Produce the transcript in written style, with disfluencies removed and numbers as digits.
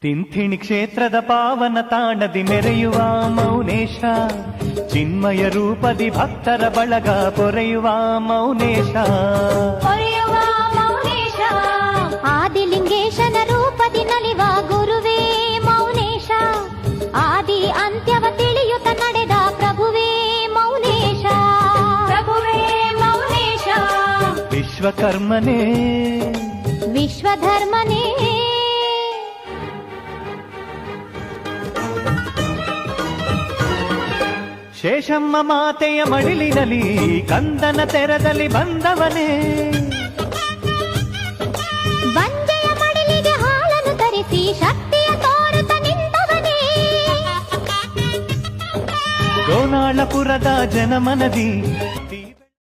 ತಿಂಥಿಣಿ ಕ್ಷೇತ್ರದ ಪಾವನ ತಾಣದಿ ಮೆರೆಯುವ ಮೌನೇಶ, ಚಿನ್ಮಯ ರೂಪದಿ ಭಕ್ತರ ಬಳಗ ಪೊರೆಯುವ ಮೌನೇಶ. ಆದಿಲಿಂಗೇಶನ ರೂಪದಿ ನಲಿವ ಗುರುವೇ ಮೌನೇಶ, ಆದಿ ಅಂತ್ಯವ ತಿಳಿಯುತ್ತ ನಡೆದ ಪ್ರಭುವೇ ಮೌನೇಶ. ಪ್ರಭುವೇ ಮೌನೇಶ, ವಿಶ್ವಕರ್ಮನೇ ವಿಶ್ವಧರ್ಮನೇ. ಶೇಷಮ್ಮ ಮಾತೆಯ ಮಡಿಲಿನಲ್ಲಿ ಕಂದನ ತೆರದಲ್ಲಿ ಬಂದವನೇ, ಬಂಜೆಯ ಮಡಿಲಿಗೆ ಹಾಲನ್ನು ತರಿಸಿ ಶಕ್ತಿಯ ತೋರುತ್ತ ನಿಂತವನೇ. ಗೋನಾಳಪುರದ ಜನಮನದಿ